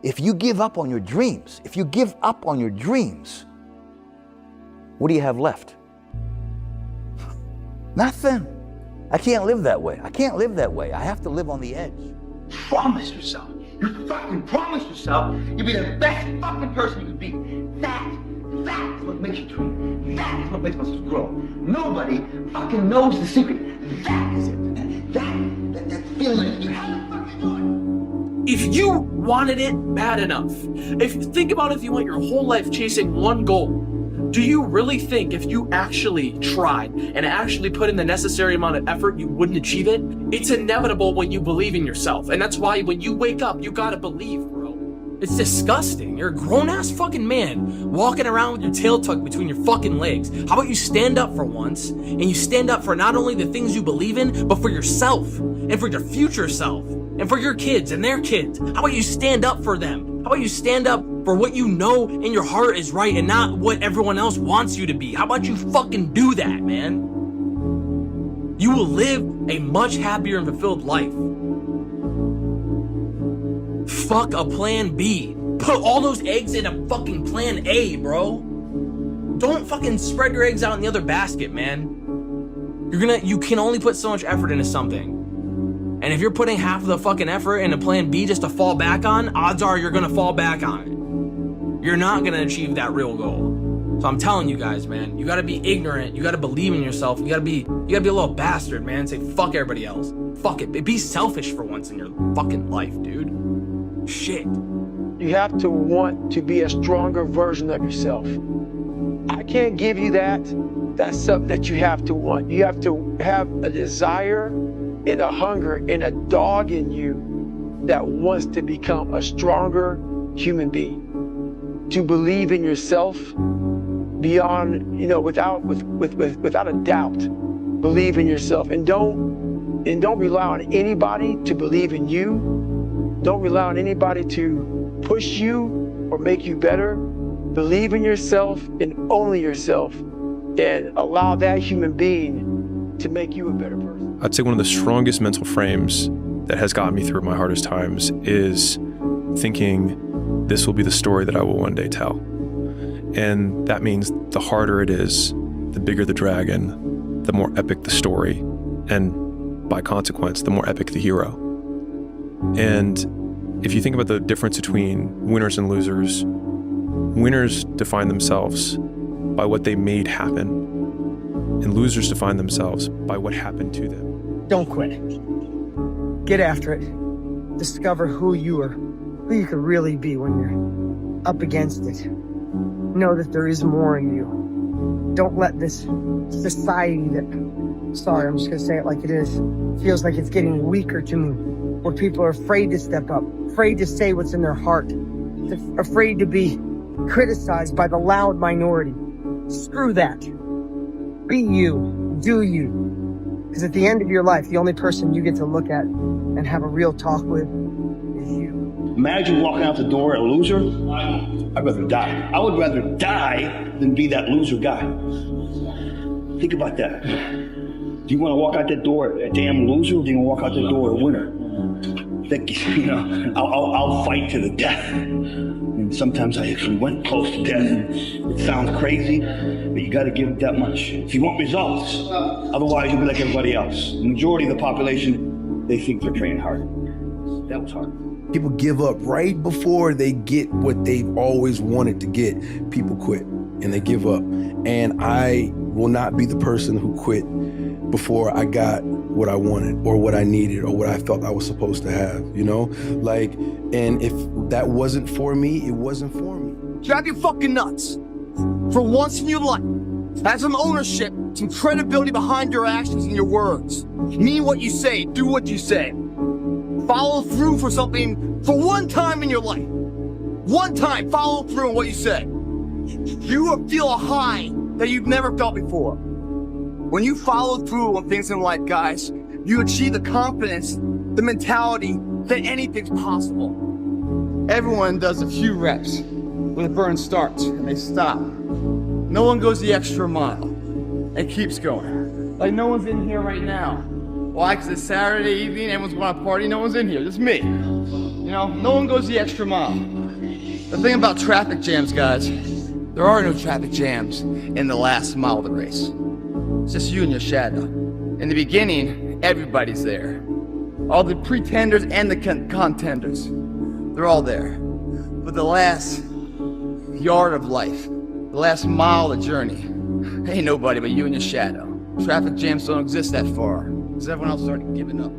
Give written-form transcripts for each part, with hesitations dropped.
If you give up on your dreams, what do you have left? Nothing. I can't live that way. I have to live on the edge. Promise yourself. You fucking promise yourself you'll be the best fucking person you can be. That's what makes you dream. That's what makes us grow. Nobody fucking knows the secret. That is it. That feeling you have to fucking do it. If you wanted it bad enough, think about if you went your whole life chasing one goal, do you really think if you actually tried and actually put in the necessary amount of effort, you wouldn't achieve it? It's inevitable when you believe in yourself. And that's why when you wake up, you gotta believe, bro. It's disgusting. You're a grown-ass fucking man walking around with your tail tucked between your fucking legs. How about you stand up for once, and you stand up for not only the things you believe in, but for yourself, and for your future self, and for your kids and their kids. How about you stand up for them? How about you stand up for what you know in your heart is right and not what everyone else wants you to be? How about you fucking do that, man? You will live a much happier and fulfilled life. Fuck a plan B. Put all those eggs in a fucking plan A, bro. Don't fucking spread your eggs out in the other basket, man. You can only put so much effort into something. And if you're putting half of the fucking effort into plan B just to fall back on, odds are you're gonna fall back on it. You're not gonna achieve that real goal. So I'm telling you guys, man, you gotta be ignorant, you gotta believe in yourself, you gotta be a little bastard, man. Say fuck everybody else. Fuck it. Be selfish for once in your fucking life, dude. Shit. You have to want to be a stronger version of yourself. I can't give you that. That's something that you have to want. You have to have a desire and a hunger and a dog in you that wants to become a stronger human being. To believe in yourself beyond, without a doubt. Believe in yourself and don't rely on anybody to believe in you. Don't rely on anybody to push you or make you better. Believe in yourself and only yourself, and allow that human being to make you a better person. I'd say one of the strongest mental frames that has gotten me through my hardest times is thinking this will be the story that I will one day tell. And that means the harder it is, the bigger the dragon, the more epic the story, and by consequence, the more epic the hero. And if you think about the difference between winners and losers, winners define themselves by what they made happen, and losers define themselves by what happened to them. Don't quit. Get after it. Discover who you could really be when you're up against it. Know that there is more in you. Don't let this society I'm just gonna say it like it is, feels like it's getting weaker to me, where people are afraid to step up, afraid to say what's in their heart, afraid to be criticized by the loud minority. Screw that. Be you. Do you. Because at the end of your life, the only person you get to look at and have a real talk with is you. Imagine walking out the door a loser. I'd rather die. I would rather die than be that loser guy. Think about that. Do you want to walk out that door a damn loser, or do you want to walk out the door a winner? I'll fight to the death. And sometimes I actually went close to death. It sounds crazy, but you got to give it that much if you want results. Otherwise, you'll be like everybody else. The majority of the population, they think they're training hard. That was hard. People give up right before they get what they've always wanted to get. People quit and they give up. And I will not be the person who quit before I got what I wanted or what I needed or what I felt I was supposed to have, and if that wasn't for me, it wasn't for me. Grab your fucking nuts. For once in your life, have some ownership, some credibility behind your actions and your words. Mean what you say, do what you say. Follow through for something for one time in your life. One time, follow through on what you say. You will feel a high that you've never felt before. When you follow through on things in life, guys, you achieve the confidence, the mentality that anything's possible. Everyone does a few reps when the burn starts and they stop. No one goes the extra mile and keeps going. Like no one's in here right now. Why? Because it's Saturday evening, everyone's going to party, no one's in here, just me. No one goes the extra mile. The thing about traffic jams, guys, there are no traffic jams in the last mile of the race. It's just you and your shadow. In the beginning, everybody's there. All the pretenders and the contenders, they're all there. But the last yard of life, the last mile of the journey, ain't nobody but you and your shadow. Traffic jams don't exist that far, because everyone else started giving up.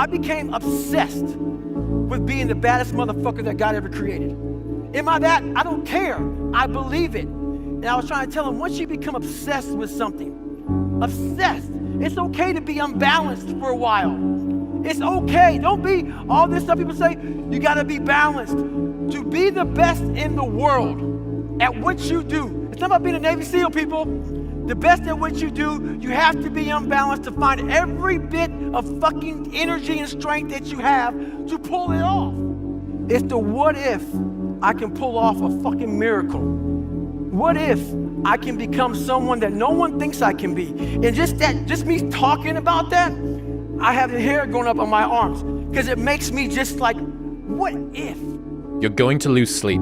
I became obsessed with being the baddest motherfucker that God ever created. Am I that? I don't care. I believe it. And I was trying to tell him, once you become obsessed with something, obsessed, it's okay to be unbalanced for a while. It's okay. Don't be all this stuff people say, you gotta be balanced. To be the best in the world at what you do. It's not about being a Navy SEAL, people. The best at what you do, you have to be unbalanced to find every bit of fucking energy and strength that you have to pull it off. It's the what if I can pull off a fucking miracle. What if I can become someone that no one thinks I can be? And just me talking about that, I have the hair going up on my arms because it makes me just like, what if? You're going to lose sleep.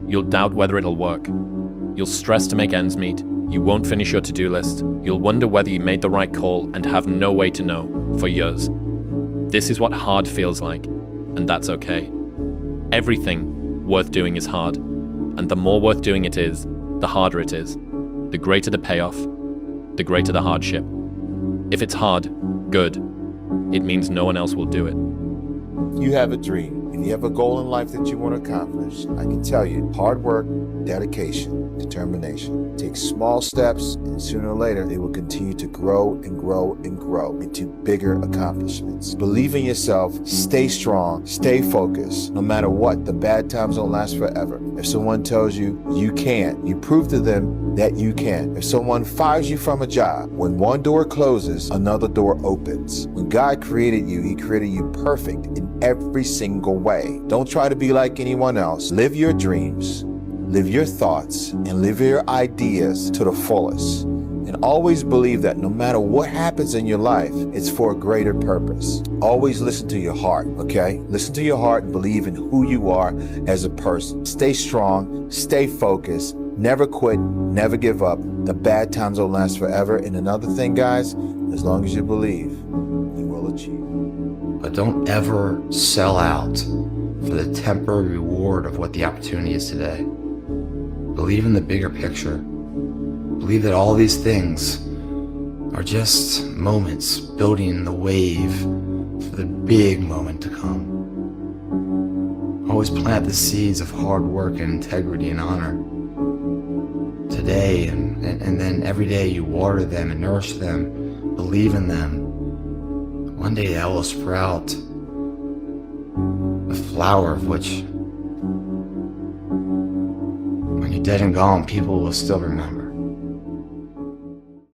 You'll doubt whether it'll work. You'll stress to make ends meet. You won't finish your to-do list. You'll wonder whether you made the right call and have no way to know for years. This is what hard feels like, and that's okay. Everything worth doing is hard, and the more worth doing it is, the harder it is. The greater the payoff, the greater the hardship. If it's hard, good. It means no one else will do it. You have a dream and you have a goal in life that you want to accomplish. I can tell you, hard work, dedication, determination. Take small steps, and sooner or later, they will continue to grow and grow and grow into bigger accomplishments. Believe in yourself, stay strong, stay focused. No matter what, the bad times don't last forever. If someone tells you you can't, you prove to them that you can. If someone fires you from a job, when one door closes, another door opens. When God created you, He created you perfect in every single way. Don't try to be like anyone else. Live your dreams, live your thoughts, and live your ideas to the fullest. And always believe that no matter what happens in your life, it's for a greater purpose. Always listen to your heart, okay? Listen to your heart and believe in who you are as a person. Stay strong, stay focused, never quit, never give up. The bad times don't last forever. And another thing, guys, as long as you believe, you will achieve. But don't ever sell out for the temporary reward of what the opportunity is today. Believe in the bigger picture. Believe that all these things are just moments building the wave for the big moment to come. Always plant the seeds of hard work and integrity and honor. Today and then every day you water them and nourish them, believe in them. One day that will sprout a flower of which, when you're dead and gone, people will still remember.